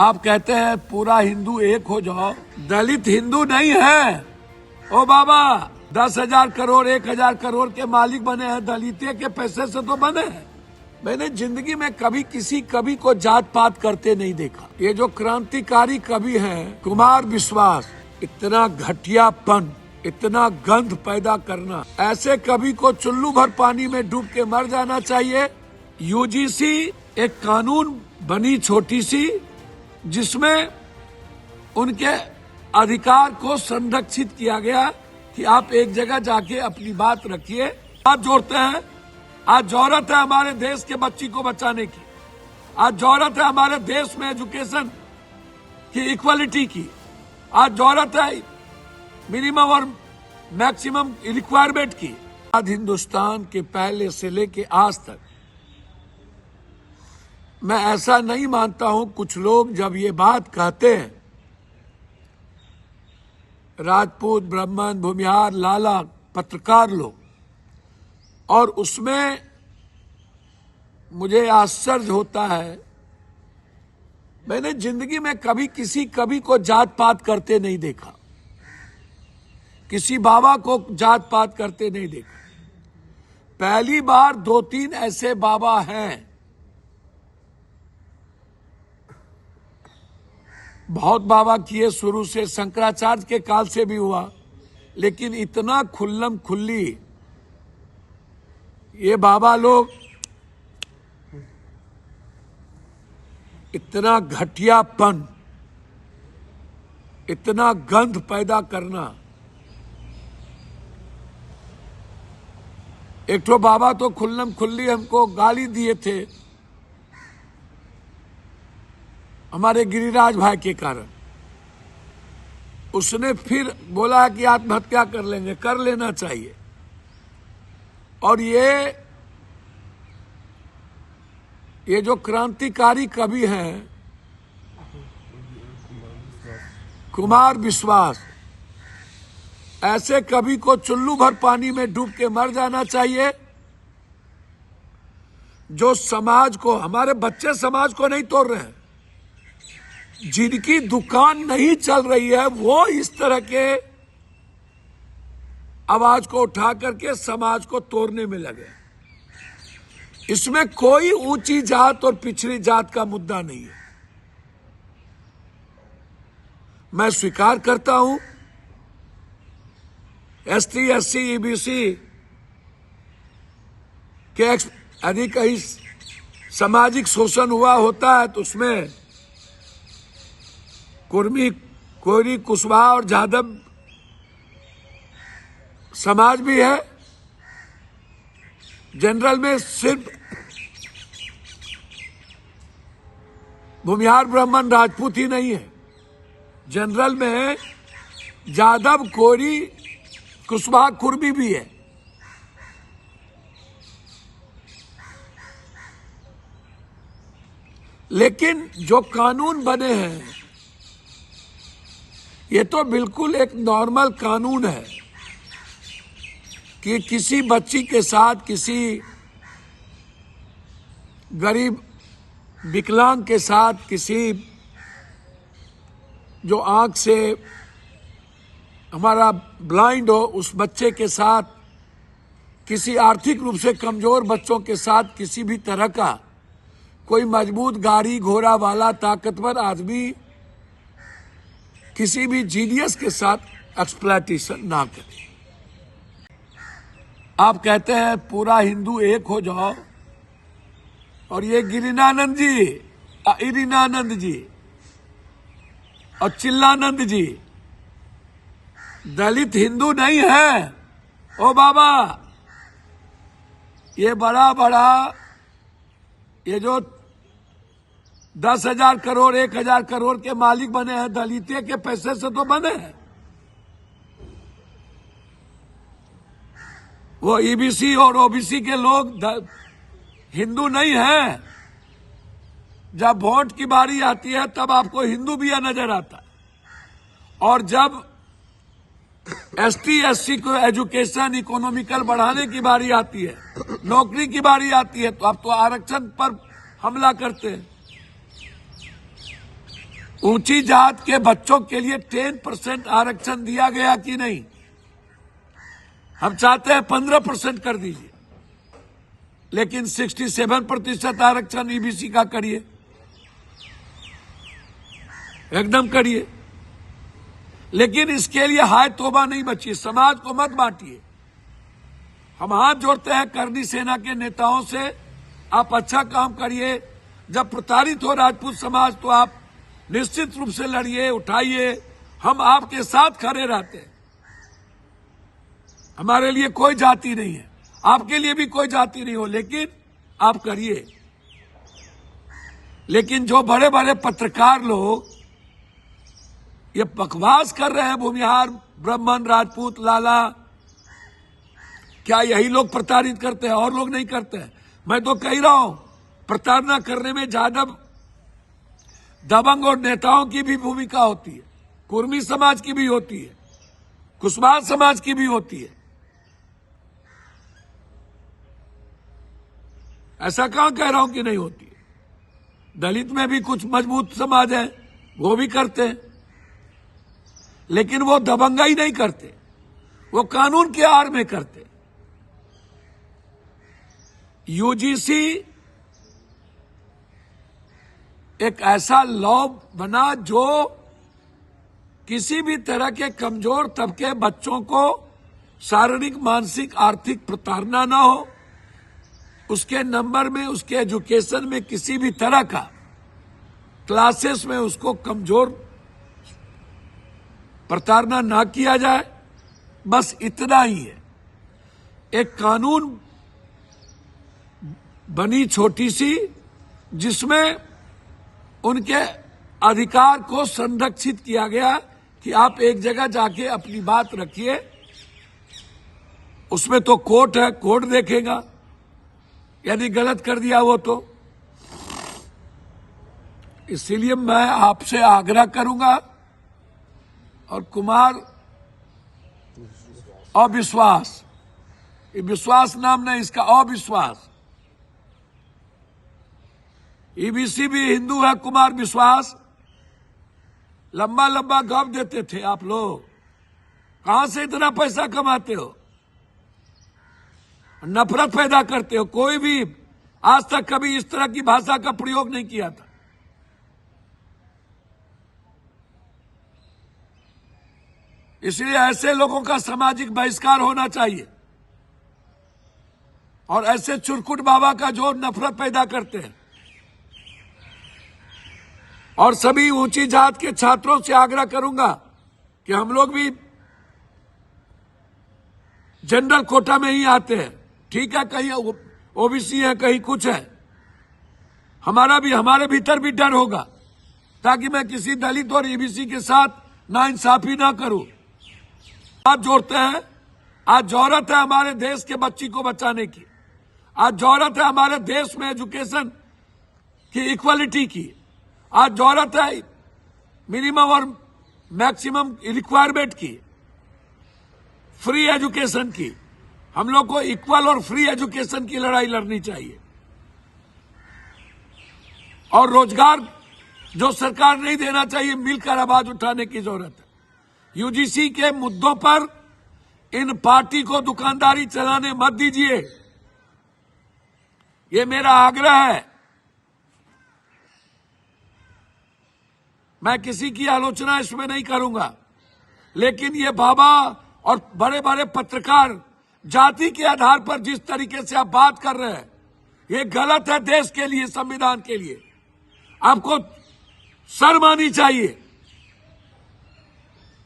आप कहते हैं पूरा हिंदू एक हो जाओ, दलित हिंदू नहीं है। ओ बाबा, 10,000 करोड़ 1,000 करोड़ के मालिक बने हैं, दलित के पैसे से तो बने हैं। मैंने जिंदगी में कभी किसी कवि को जात पात करते नहीं देखा। ये जो क्रांतिकारी कवि हैं कुमार विश्वास, इतना घटियापन, इतना गंध पैदा करना, ऐसे कवि को चुल्लू भर पानी में डूब के मर जाना चाहिए। यूजीसी एक कानून बनी छोटी सी, जिसमें उनके अधिकार को संरक्षित किया गया कि आप एक जगह जाके अपनी बात रखिए। बात जोड़ते हैं। आज जरूरत है हमारे देश के बच्ची को बचाने की। आज जरूरत है हमारे देश में एजुकेशन की इक्वालिटी की। आज जरूरत है मिनिमम और मैक्सिमम रिक्वायरमेंट की। आज हिंदुस्तान के पहले से लेके आज तक मैं ऐसा नहीं मानता हूं। कुछ लोग जब ये बात कहते हैं, राजपूत, ब्राह्मण, भूमिहार, लाला, पत्रकार लोग, और उसमें मुझे आश्चर्य होता है। मैंने जिंदगी में कभी किसी कवि को जात पात करते नहीं देखा, किसी बाबा को जात पात करते नहीं देखा। पहली बार 2-3 ऐसे बाबा हैं, बहुत बाबा किए शुरू से, शंकराचार्य के काल से भी हुआ, लेकिन इतना खुल्लम खुल्ली ये बाबा लोग, इतना घटियापन, इतना गंध पैदा करना। एक तो बाबा तो खुल्लम खुल्ली हमको गाली दिए थे हमारे गिरिराज भाई के कारण। उसने फिर बोला कि आत्महत्या कर लेंगे, कर लेना चाहिए। और ये जो क्रांतिकारी कवि हैं कुमार विश्वास, ऐसे कवि को चुल्लू भर पानी में डूब के मर जाना चाहिए। जो समाज को, हमारे बच्चे समाज को नहीं तोड़ रहे हैं, जिनकी दुकान नहीं चल रही है, वो इस तरह के आवाज को उठा करके समाज को तोड़ने में लगे। इसमें कोई ऊंची जात और पिछड़ी जात का मुद्दा नहीं है। मैं स्वीकार करता हूं ST SC EBC के यदि कहीं सामाजिक शोषण हुआ होता है तो उसमें कुर्मी, कोयरी, कुशवाहा और जादव समाज भी है। जनरल में सिर्फ भूमिहार, ब्राह्मण, राजपूत ही नहीं है। जनरल में जादव, कोयरी, कुशवाहा, कुर्मी भी है। लेकिन जो कानून बने हैं, ये तो बिल्कुल एक नॉर्मल कानून है कि किसी बच्ची के साथ, किसी गरीब विकलांग के साथ, किसी जो आंख से हमारा ब्लाइंड हो उस बच्चे के साथ, किसी आर्थिक रूप से कमजोर बच्चों के साथ किसी भी तरह का कोई मजबूत गाड़ी घोड़ा वाला ताकतवर आदमी किसी भी जीनियस के साथ एक्सप्लॉइटेशन ना करे। आप कहते हैं पूरा हिंदू एक हो जाओ, और ये गिरिनानंद जी, इरिनानंद जी और चिल्लानंद जी दलित हिंदू नहीं है। ओ बाबा, ये बड़ा बड़ा ये जो 10,000 करोड़ 1,000 करोड़ के मालिक बने हैं, दलित के पैसे से तो बने हैं। वो EBC और OBC के लोग हिंदू नहीं हैं। जब वोट की बारी आती है तब आपको हिंदू भी नजर आता है, और जब ST SC को एजुकेशन, इकोनॉमिकल बढ़ाने की बारी आती है, नौकरी की बारी आती है, तो आप तो आरक्षण पर हमला करते हैं। ऊंची जात के बच्चों के लिए 10% आरक्षण दिया गया कि नहीं? हम चाहते हैं 15% कर दीजिए, लेकिन 67% आरक्षण ईबीसी का करिए, एकदम करिए। लेकिन इसके लिए हाय तौबा नहीं बची, समाज को मत बांटिए। हम हाथ जोड़ते हैं करनी सेना के नेताओं से, आप अच्छा काम करिए। जब प्रताड़ित हो राजपूत समाज तो आप निश्चित रूप से लड़िए, उठाइए, हम आपके साथ खड़े रहते हैं। हमारे लिए कोई जाति नहीं है, आपके लिए भी कोई जाति नहीं हो, लेकिन आप करिए। लेकिन जो बड़े बड़े पत्रकार लोग ये बकवास कर रहे हैं, भूमिहार, ब्राह्मण, राजपूत, लाला, क्या यही लोग प्रताड़ित करते हैं और लोग नहीं करते हैं? मैं तो कह रहा हूं, प्रताड़ना करने में ज्यादा दबंग और नेताओं की भी भूमिका होती है, कुर्मी समाज की भी होती है, कुशवाहा समाज की भी होती है। ऐसा कहां कह रहा हूं कि नहीं होती है। दलित में भी कुछ मजबूत समाज है, वो भी करते हैं, लेकिन वो दबंगाई नहीं करते, वो कानून के आड़ में करते। यूजीसी एक ऐसा लॉ बना जो किसी भी तरह के कमजोर तबके बच्चों को शारीरिक, मानसिक, आर्थिक प्रताड़ना ना हो, उसके नंबर में, उसके एजुकेशन में किसी भी तरह का क्लासेस में उसको कमजोर प्रताड़ना ना किया जाए, बस इतना ही है। एक कानून बनी छोटी सी, जिसमें उनके अधिकार को संरक्षित किया गया कि आप एक जगह जाके अपनी बात रखिए। उसमें तो कोर्ट है, कोर्ट देखेगा, यदि गलत कर दिया वो तो। इसीलिए मैं आपसे आग्रह करूंगा, और कुमार अविश्वास, ये विश्वास नाम नहीं इसका, अविश्वास। ईबीसी भी हिंदू है, कुमार विश्वास। लंबा लंबा गप देते थे आप लोग, कहां से इतना पैसा कमाते हो? नफरत पैदा करते हो। कोई भी आज तक कभी इस तरह की भाषा का प्रयोग नहीं किया था। इसलिए ऐसे लोगों का सामाजिक बहिष्कार होना चाहिए, और ऐसे चुरकुट बाबा का जो नफरत पैदा करते हैं। और सभी ऊंची जात के छात्रों से आग्रह करूंगा कि हम लोग भी जनरल कोटा में ही आते हैं, ठीक है, कहीं ओबीसी है, कहीं कुछ है। हमारे भीतर भी डर होगा, ताकि मैं किसी दलित और ईबीसी के साथ नाइंसाफी ना करूं। हाथ जोड़ते हैं। आज जरूरत है हमारे देश के बच्ची को बचाने की, आज जरूरत है हमारे देश में एजुकेशन की इक्वालिटी की, आज जरूरत है मिनिमम और मैक्सिमम रिक्वायरमेंट की, फ्री एजुकेशन की। हम लोग को इक्वल और फ्री एजुकेशन की लड़ाई लड़नी चाहिए। और रोजगार जो सरकार नहीं देना चाहिए, मिलकर आवाज उठाने की जरूरत है। यूजीसी के मुद्दों पर इन पार्टी को दुकानदारी चलाने मत दीजिए, ये मेरा आग्रह है। मैं किसी की आलोचना इसमें नहीं करूंगा, लेकिन ये बाबा और बड़े बड़े पत्रकार जाति के आधार पर जिस तरीके से आप बात कर रहे हैं, ये गलत है। देश के लिए, संविधान के लिए आपको शर्म आनी चाहिए।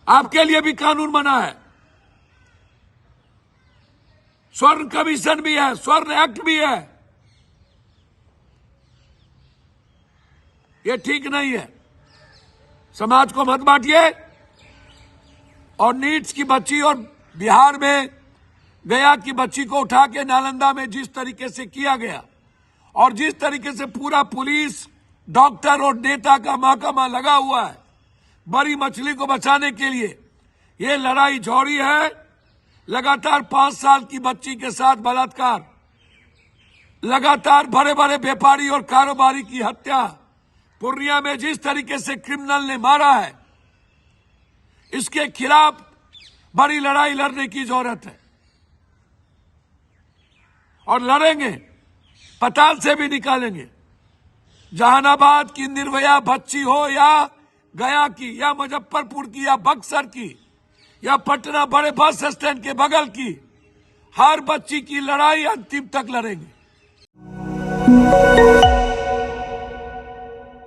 आपके लिए भी कानून बना है, स्वर्ण कमीशन भी है, स्वर्ण एक्ट भी है। ये ठीक नहीं है। समाज को मत बांटिए। और नीट्स की बच्ची और बिहार में गया की बच्ची को उठा के नालंदा में जिस तरीके से किया गया, और जिस तरीके से पूरा पुलिस, डॉक्टर और नेता का महकमा लगा हुआ है बड़ी मछली को बचाने के लिए, ये लड़ाई जौहरी है। लगातार 5 साल की बच्ची के साथ बलात्कार, लगातार बड़े बड़े व्यापारी और कारोबारी की हत्या, पूर्णिया में जिस तरीके से क्रिमिनल ने मारा है, इसके खिलाफ बड़ी लड़ाई लड़ने की जरूरत है और लड़ेंगे, पताल से भी निकालेंगे। जहानाबाद की निर्भया बच्ची हो या गया की या मुजफ्फरपुर की या बक्सर की या पटना बड़े बस स्टैंड के बगल की, हर बच्ची की लड़ाई अंतिम तक लड़ेंगे।